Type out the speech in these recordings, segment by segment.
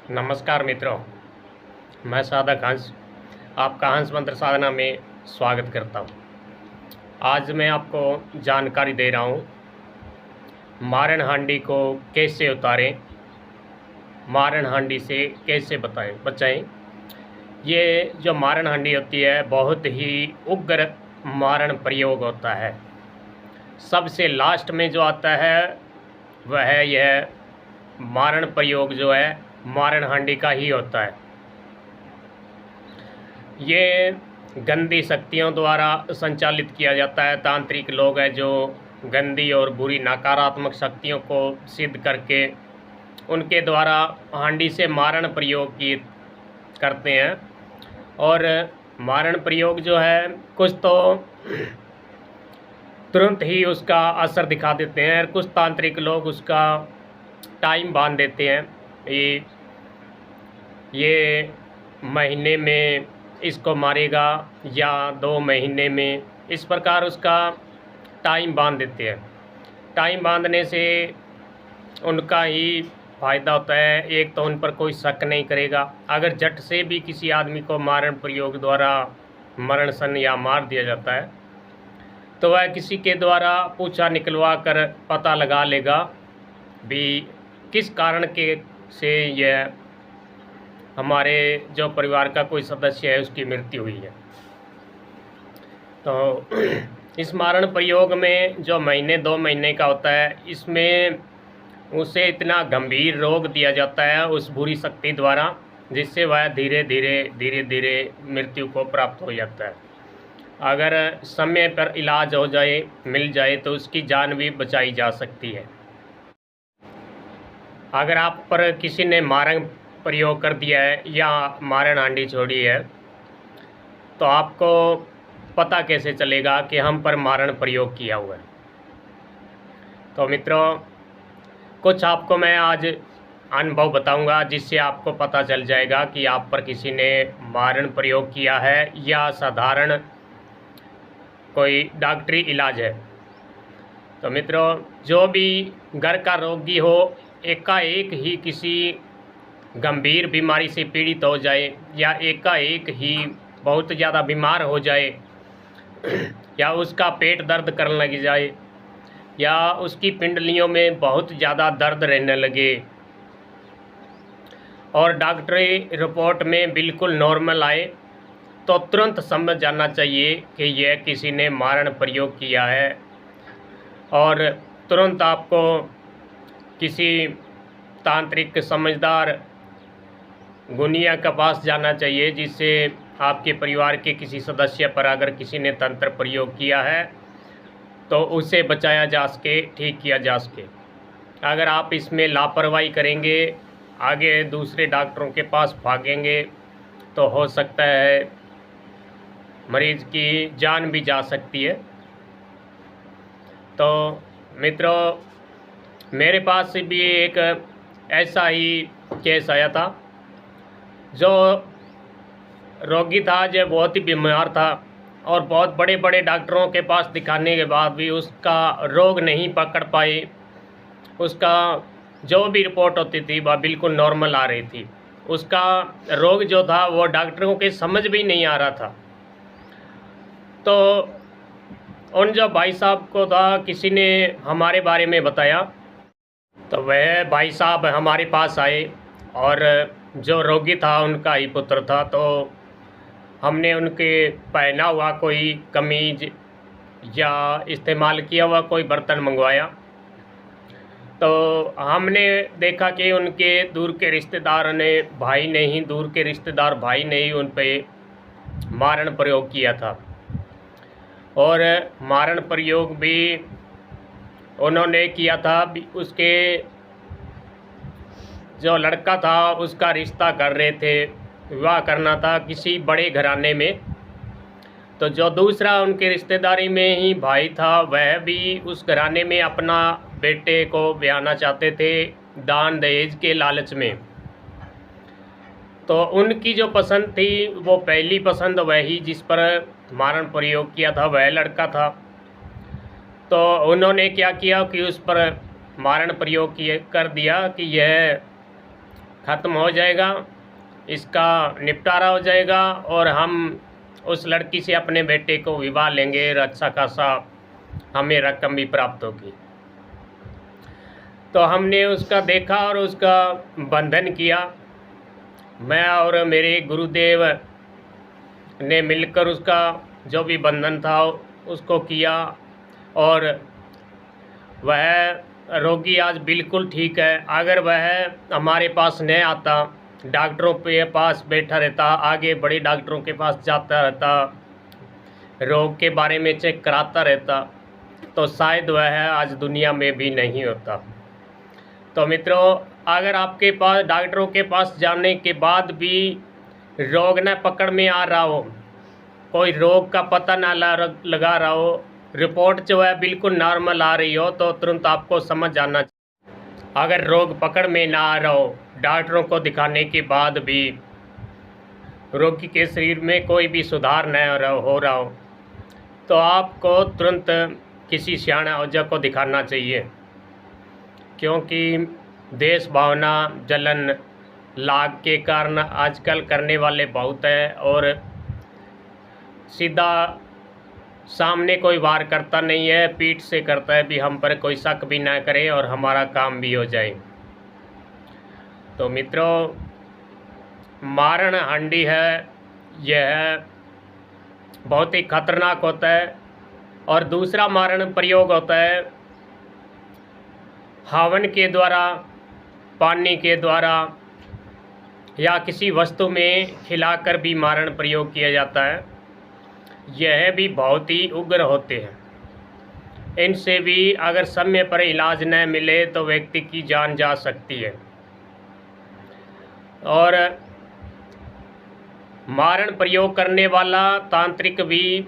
नमस्कार मित्रों, मैं साधक हंस आपका हंस मंत्र साधना में स्वागत करता हूँ। आज मैं आपको जानकारी दे रहा हूँ मारण हांडी को कैसे उतारें, मारण हांडी से कैसे बचाएं। ये जो मारण हांडी होती है बहुत ही उग्र मारण प्रयोग होता है। सबसे लास्ट में जो आता है वह यह मारण प्रयोग जो है मारण हांडी का ही होता है। ये गंदी शक्तियों द्वारा संचालित किया जाता है। तांत्रिक लोग हैं जो गंदी और बुरी नकारात्मक शक्तियों को सिद्ध करके उनके द्वारा हांडी से मारण प्रयोग की करते हैं। और मारण प्रयोग जो है कुछ तो तुरंत ही उसका असर दिखा देते हैं और कुछ तांत्रिक लोग उसका टाइम बांध देते हैं। ये महीने में इसको मारेगा या 2 महीने में, इस प्रकार उसका टाइम बांध देते हैं। टाइम बांधने से उनका ही फ़ायदा होता है। एक तो उन पर कोई शक नहीं करेगा। अगर झट से भी किसी आदमी को मारण प्रयोग द्वारा मरण सन या मार दिया जाता है तो वह किसी के द्वारा पूछा निकलवा कर पता लगा लेगा भी किस कारण के से यह हमारे जो परिवार का कोई सदस्य है उसकी मृत्यु हुई है। तो इस मारण प्रयोग में जो महीने 2 महीने का होता है, इसमें उसे इतना गंभीर रोग दिया जाता है उस बुरी शक्ति द्वारा, जिससे वह धीरे धीरे मृत्यु को प्राप्त हो जाता है। अगर समय पर इलाज हो जाए, मिल जाए, तो उसकी जान भी बचाई जा सकती है। अगर आप पर किसी ने मारण प्रयोग कर दिया है या मारण हांडी छोड़ी है तो आपको पता कैसे चलेगा कि हम पर मारण प्रयोग किया हुआ है। तो मित्रों, कुछ आपको मैं आज अनुभव बताऊंगा जिससे आपको पता चल जाएगा कि आप पर किसी ने मारण प्रयोग किया है या साधारण कोई डॉक्टरी इलाज है। तो मित्रों, जो भी घर का रोगी हो, एकाएक ही किसी गंभीर बीमारी से पीड़ित हो जाए या एकाएक ही बहुत ज़्यादा बीमार हो जाए या उसका पेट दर्द करने लग जाए या उसकी पिंडलियों में बहुत ज़्यादा दर्द रहने लगे और डॉक्टरी रिपोर्ट में बिल्कुल नॉर्मल आए, तो तुरंत समझ जाना चाहिए कि यह किसी ने मारण प्रयोग किया है। और तुरंत आपको किसी तांत्रिक समझदार गुनिया के पास जाना चाहिए, जिससे आपके परिवार के किसी सदस्य पर अगर किसी ने तंत्र प्रयोग किया है तो उसे बचाया जा सके, ठीक किया जा सके। अगर आप इसमें लापरवाही करेंगे, आगे दूसरे डॉक्टरों के पास भागेंगे, तो हो सकता है मरीज की जान भी जा सकती है। तो मित्रों, मेरे पास भी एक ऐसा ही केस आया था। जो रोगी था जो बहुत ही बीमार था और बहुत बड़े बड़े डॉक्टरों के पास दिखाने के बाद भी उसका रोग नहीं पकड़ पाए। उसका जो भी रिपोर्ट होती थी वह बिल्कुल नॉर्मल आ रही थी। उसका रोग जो था वो डॉक्टरों के समझ भी नहीं आ रहा था। तो उन जो भाई साहब को था, किसी ने हमारे बारे में बताया, तो वह भाई साहब हमारे पास आए और जो रोगी था उनका ही पुत्र था। तो हमने उनके पहना हुआ कोई कमीज या इस्तेमाल किया हुआ कोई बर्तन मंगवाया। तो हमने देखा कि उनके दूर के रिश्तेदार ने दूर के रिश्तेदार भाई ने ही उन पे मारण प्रयोग किया था। और मारण प्रयोग भी उन्होंने किया था। उसके जो लड़का था उसका रिश्ता कर रहे थे, विवाह करना था किसी बड़े घराने में। तो जो दूसरा उनके रिश्तेदारी में ही भाई था वह भी उस घराने में अपना बेटे को ब्याहना चाहते थे दान दहेज के लालच में। तो उनकी जो पसंद थी वो पहली पसंद वही जिस पर मारण प्रयोग किया था वह लड़का था। तो उन्होंने क्या किया कि उस पर मारण प्रयोग कर दिया कि यह ख़त्म हो जाएगा, इसका निपटारा हो जाएगा और हम उस लड़की से अपने बेटे को विवाह लेंगे और अच्छा खासा हमें रकम भी प्राप्त होगी। तो हमने उसका देखा और उसका बंधन किया। मैं और मेरे गुरुदेव ने मिलकर उसका जो भी बंधन था उसको किया और वह रोगी आज बिल्कुल ठीक है। अगर वह हमारे पास नहीं आता, डॉक्टरों के पास बैठा रहता, आगे बड़े डॉक्टरों के पास जाता रहता, रोग के बारे में चेक कराता रहता, तो शायद वह आज दुनिया में भी नहीं होता। तो मित्रों, अगर आपके पास डॉक्टरों के पास जाने के बाद भी रोग न पकड़ में आ रहा हो, कोई रोग का पता ना लगा रहा हो, रिपोर्ट जो है बिल्कुल नॉर्मल आ रही हो, तो तुरंत आपको समझ जाना चाहिए। अगर रोग पकड़ में ना आ रहा हो, डॉक्टरों को दिखाने के बाद भी रोगी के शरीर में कोई भी सुधार न हो रहा हो, तो आपको तुरंत किसी सियाना औजा को दिखाना चाहिए। क्योंकि देश भावना जलन लाग के कारण आजकल करने वाले बहुत है और सीधा सामने कोई वार करता नहीं है, पीठ से करता है भी हम पर कोई शक भी ना करे और हमारा काम भी हो जाए। तो मित्रों, मारण हांडी है, यह बहुत ही खतरनाक होता है। और दूसरा मारण प्रयोग होता है हवन के द्वारा, पानी के द्वारा या किसी वस्तु में खिलाकर भी मारण प्रयोग किया जाता है। यह भी बहुत ही उग्र होते हैं। इनसे भी अगर समय पर इलाज न मिले तो व्यक्ति की जान जा सकती है। और मारण प्रयोग करने वाला तांत्रिक भी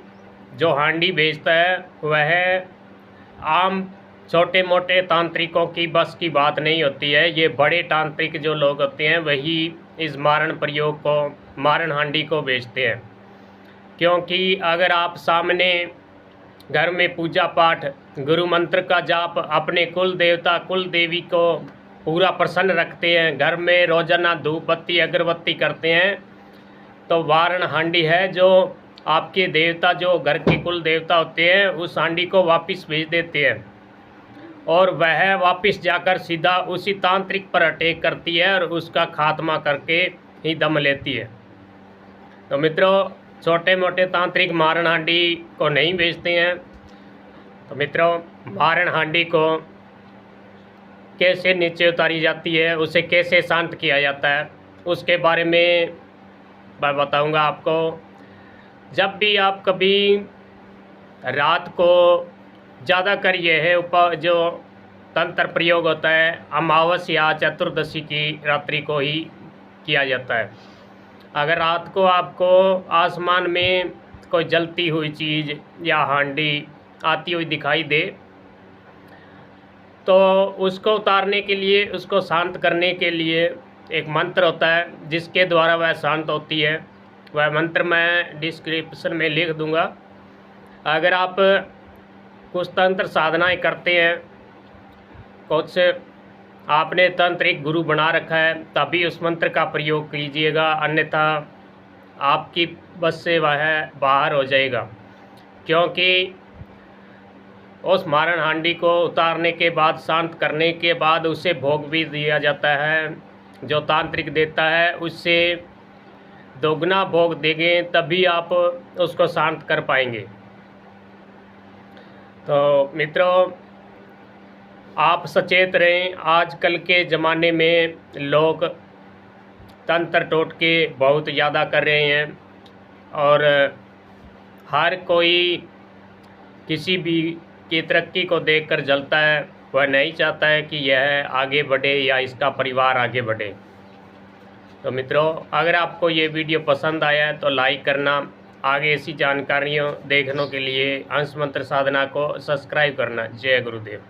जो हांडी बेचता है, वह आम छोटे मोटे तांत्रिकों की बस की बात नहीं होती है। ये बड़े तांत्रिक जो लोग होते हैं वही इस मारण प्रयोग को, मारण हांडी को बेचते हैं। क्योंकि अगर आप सामने घर में पूजा पाठ, गुरु मंत्र का जाप, अपने कुल देवता कुल देवी को पूरा प्रसन्न रखते हैं, घर में रोजाना धूप बत्ती अगरबत्ती करते हैं, तो वारण हांडी है जो आपके देवता, जो घर के कुल देवता होते हैं, उस हांडी को वापस भेज देते हैं और वह वापस जाकर सीधा उसी तांत्रिक पर अटैक करती है और उसका खात्मा करके ही दम लेती है। तो मित्रों, छोटे मोटे तांत्रिक मारण हांडी को नहीं बेचते हैं। तो मित्रों, मारण हांडी को कैसे नीचे उतारी जाती है, उसे कैसे शांत किया जाता है, उसके बारे में मैं बताऊंगा आपको। जब भी आप कभी रात को ज़्यादातर यह है जो तंत्र प्रयोग होता है, अमावस्या या चतुर्दशी की रात्रि को ही किया जाता है। अगर रात को आपको आसमान में कोई जलती हुई चीज़ या हांडी आती हुई दिखाई दे, तो उसको उतारने के लिए, उसको शांत करने के लिए एक मंत्र होता है जिसके द्वारा वह शांत होती है। वह मंत्र मैं डिस्क्रिप्शन में लिख दूंगा। अगर आप कुछ तंत्र साधनाएं करते हैं, कुछ आपने तंत्रिक गुरु बना रखा है, तभी उस मंत्र का प्रयोग कीजिएगा, अन्यथा आपकी बस से वह बाहर हो जाएगा। क्योंकि उस मारण हांडी को उतारने के बाद, शांत करने के बाद उसे भोग भी दिया जाता है। जो तांत्रिक देता है उससे दोगुना भोग देंगे, तभी आप उसको शांत कर पाएंगे। तो मित्रों, आप सचेत रहें। आजकल के ज़माने में लोग तंत्र टोटके बहुत ज़्यादा कर रहे हैं और हर कोई किसी भी की तरक्की को देखकर जलता है। वह नहीं चाहता है कि यह आगे बढ़े या इसका परिवार आगे बढ़े। तो मित्रों, अगर आपको ये वीडियो पसंद आया है तो लाइक करना, आगे ऐसी जानकारियाँ देखने के लिए अंश मंत्र साधना को सब्सक्राइब करना। जय गुरुदेव।